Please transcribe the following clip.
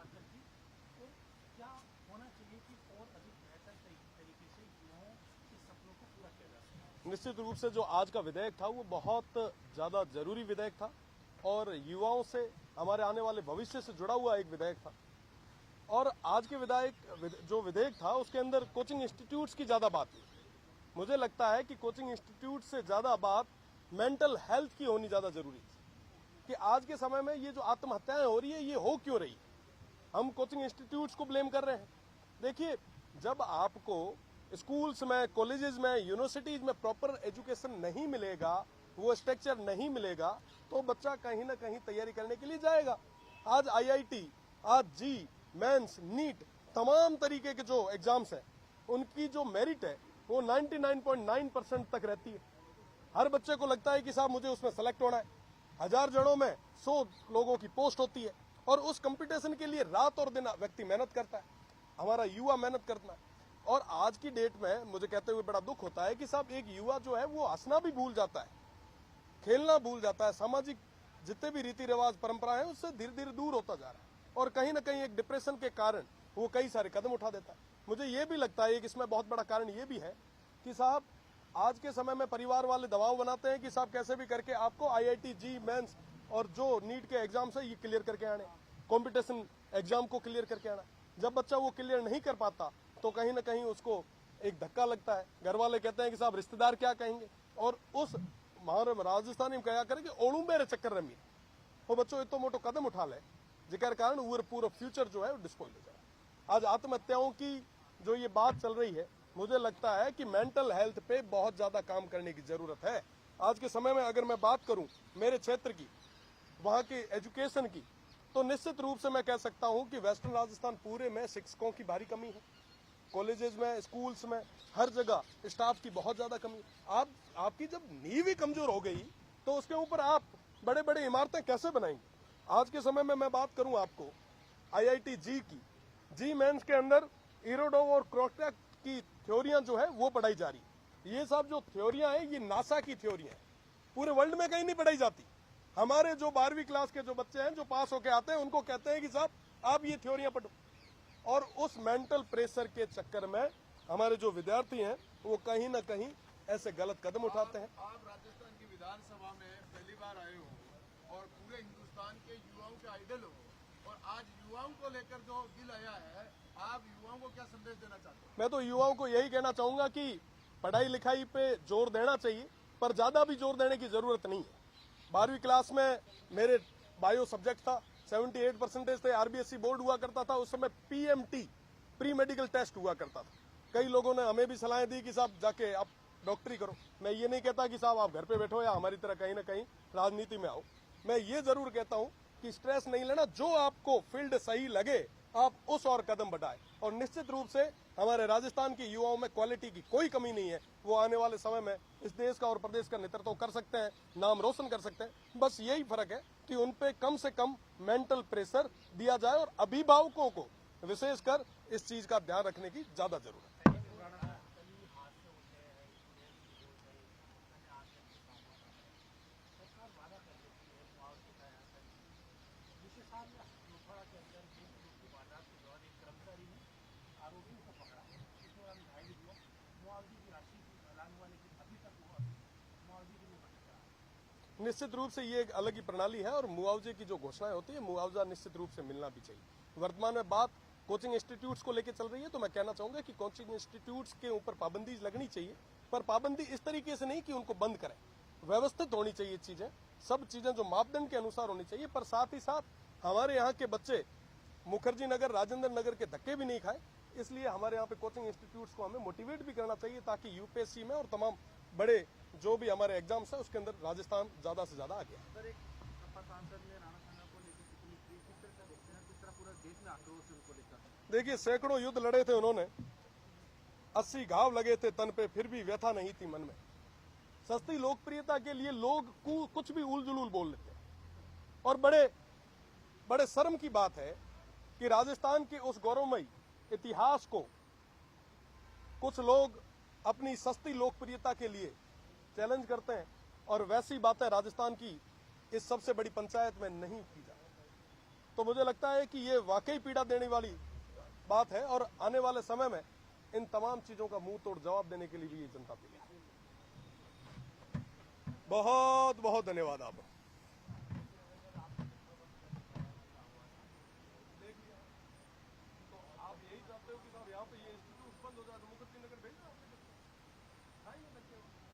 आकर की, तो क्या होना चाहिए कि और अधिक बेहतर तरीके से युवाओं के सपनों को पूरा किया जा सके? निश्चित रूप से जो आज का विधेयक था वो बहुत ज़्यादा जरूरी विधेयक था और युवाओं से, हमारे आने वाले भविष्य से जुड़ा हुआ एक विधेयक था। और आज के जो विधेयक था उसके अंदर कोचिंग इंस्टीट्यूट्स की ज़्यादा बात थी। मुझे लगता है कि कोचिंग इंस्टीट्यूट से ज़्यादा बात मेंटल हेल्थ की होनी ज़्यादा जरूरी थी कि आज के समय में ये जो आत्महत्याएं हो रही है ये हो क्यों रही। हम कोचिंग इंस्टीट्यूट्स को ब्लेम कर रहे हैं। देखिए, जब आपको स्कूल्स में, कॉलेजेस में, यूनिवर्सिटीज में प्रॉपर एजुकेशन नहीं मिलेगा, वो स्ट्रक्चर नहीं मिलेगा, तो बच्चा कहीं ना कहीं तैयारी करने के लिए जाएगा। आज आईआईटी, आज जी, मेंस, नीट, तमाम तरीके के जो एग्जाम्स हैं उनकी जो मेरिट है वो 99.9% तक रहती है। हर बच्चे को लगता है कि साहब मुझे उसमें सेलेक्ट होना है। 1000 जड़ों में 100 लोगों की पोस्ट होती है और उस कंपटीशन के लिए रात और दिन व्यक्ति मेहनत करता है, हमारा युवा मेहनत करता है। और आज की डेट में मुझे कहते हुए बड़ा दुख होता है कि साहब एक युवा जो है वो हंसना भी भूल जाता है, खेलना भूल जाता है, सामाजिक जितने भी रीति रिवाज परंपरा है उससे धीरे धीरे दूर होता जा रहा है और कहीं ना कहीं एक डिप्रेशन के कारण वो कई सारे कदम उठा देता है। मुझे ये भी लगता है कि इसमें बहुत बड़ा कारण ये भी है कि साहब आज के समय में परिवार वाले दबाव बनाते हैं कि साहब कैसे भी करके आपको आईआईटी, जी, मेंस और जो नीट के एग्जाम्स है ये क्लियर करके आने, कंपटीशन एग्जाम को क्लियर करके आना। जब बच्चा वो क्लियर नहीं कर पाता तो कहीं ना कहीं उसको एक धक्का लगता है। घर वाले कहते हैं कि साहब रिश्तेदार क्या कहेंगे, और उस हमारे राजस्थानी में क्या करें कि ओलू मेरे चक्कर रमी वो बच्चों इतो मोटो कदम उठा ले जिकर कारण वो पूरा फ्यूचर जो है वो डिस्पॉइल हो जाए। आज आत्महत्याओं की जो ये बात चल रही है, मुझे लगता है कि मेंटल हेल्थ पे बहुत ज्यादा काम करने की जरूरत है। आज के समय में अगर मैं बात करूं मेरे क्षेत्र की, वहां की एजुकेशन की, तो निश्चित रूप से मैं कह सकता हूं कि वेस्टर्न राजस्थान पूरे में शिक्षकों की भारी कमी है। कॉलेजेस में, स्कूल्स में, हर जगह स्टाफ की बहुत ज्यादा कमी है। आपकी जब नींव ही कमजोर हो गई तो उसके ऊपर आप बड़े बड़े इमारतें कैसे बनाएंगे। आज के समय में मैं बात करूं आपको आईआईटी जी की, जी मेंस के अंदर इरोडो और क्रोस्टैक की थ्योरियां जो है वो पढ़ाई जा रही है। ये सब जो थ्योरियां हैं ये नासा की थ्योरियां हैं, पूरे वर्ल्ड में कहीं नहीं पढ़ाई जाती। हमारे जो 12वीं क्लास के जो बच्चे हैं जो पास होके आते हैं उनको कहते हैं कि साहब आप ये थ्योरियां पढ़ो, और उस मेंटल प्रेशर के चक्कर में हमारे जो विद्यार्थी हैं वो कहीं ना कहीं ऐसे गलत कदम उठाते हैं। आप राजस्थान की विधानसभा में पहली बार आए हो और पूरे हिंदुस्तान के युवाओं के आइडल हो, और आज युवाओं को लेकर जो बिल आया है, आप युवाओं को क्या संदेश देना चाहते हैं? मैं तो युवाओं को यही कहना चाहूंगा कि पढ़ाई लिखाई पे जोर देना चाहिए, पर ज्यादा भी जोर देने की जरूरत नहीं है। 12वीं क्लास में मेरे बायो सब्जेक्ट था, 78% थे। आरबीएसई बोर्ड हुआ करता था, उस समय पीएमटी, प्री मेडिकल टेस्ट हुआ करता था। कई लोगों ने हमें भी सलाह दी कि साहब जाके आप डॉक्टरी करो। मैं ये नहीं कहता कि साहब आप घर पे बैठो या हमारी तरह कहीं ना कहीं राजनीति में आओ। मैं ये जरूर कहता हूं कि स्ट्रेस नहीं लेना, जो आपको फील्ड सही लगे आप उस और कदम बढ़ाएं। और निश्चित रूप से हमारे राजस्थान के युवाओं में क्वालिटी की कोई कमी नहीं है। वो आने वाले समय में इस देश का और प्रदेश का नेतृत्व कर सकते हैं, नाम रोशन कर सकते हैं। बस यही फर्क है कि उन पे कम से कम मेंटल प्रेशर दिया जाए और अभिभावकों को विशेषकर इस चीज का ध्यान रखने की ज्यादा जरूरत है। आरोपियों को पकड़ा, इस दौरान घायल हुआ, मुआवजे की राशि लाने वाले की अभी तक वो मुआवजे के लिए भटक। निश्चित रूप से ये एक अलग ही प्रणाली है और मुआवजे की जो घोषणाएं होती है, मुआवजा निश्चित रूप से मिलना भी चाहिए। वर्तमान में बात कोचिंग इंस्टीट्यूट्स को लेकर चल रही है, तो मैं कहना चाहूंगा कि कोचिंग इंस्टीट्यूट्स के ऊपर पाबंदी लगनी चाहिए, पर पाबंदी इस तरीके से नहीं कि उनको बंद करें। व्यवस्थित होनी चाहिए चीजें, सब चीजें जो मापदंड के अनुसार होनी चाहिए, पर साथ ही साथ हमारे यहाँ के बच्चे मुखर्जी नगर, राजेंद्र नगर के धक्के भी नहीं खाए। इसलिए हमारे यहाँ पे कोचिंग इंस्टीट्यूट्स को हमें मोटिवेट भी करना चाहिए ताकि यूपीएससी में और तमाम बड़े जो भी हमारे एग्जाम्स है उसके अंदर राजस्थान ज्यादा से ज्यादा आगे। सर, एक सांसद ने राणा संघा को लेकर टिप्पणी की, किस तरह से देखते हैं, किस तरह पूरा देश में आक्रोश है उनको लेकर? देखिए, सैकड़ों युद्ध लड़े थे उन्होंने, 80 घाव लगे थे तन पे, फिर भी व्यथा नहीं थी मन में। सस्ती लोकप्रियता के लिए लोग कुछ भी उल जुलूल बोल लेते हैं। और बड़े शर्म की बात है कि राजस्थान के उस गौरवमयी इतिहास को कुछ लोग अपनी सस्ती लोकप्रियता के लिए चैलेंज करते हैं, और वैसी बातें राजस्थान की इस सबसे बड़ी पंचायत में नहीं की जाती। तो मुझे लगता है कि ये वाकई पीड़ा देने वाली बात है और आने वाले समय में इन तमाम चीजों का मुंह तोड़ जवाब देने के लिए भी ये जनता तैयार है। बहुत बहुत धन्यवाद आप। तो आप यही चाहते हो कि साहब यहाँ पे ये इंस्टीट्यूट बंद हो जाए तो मुकद्दर नगर भेज दो।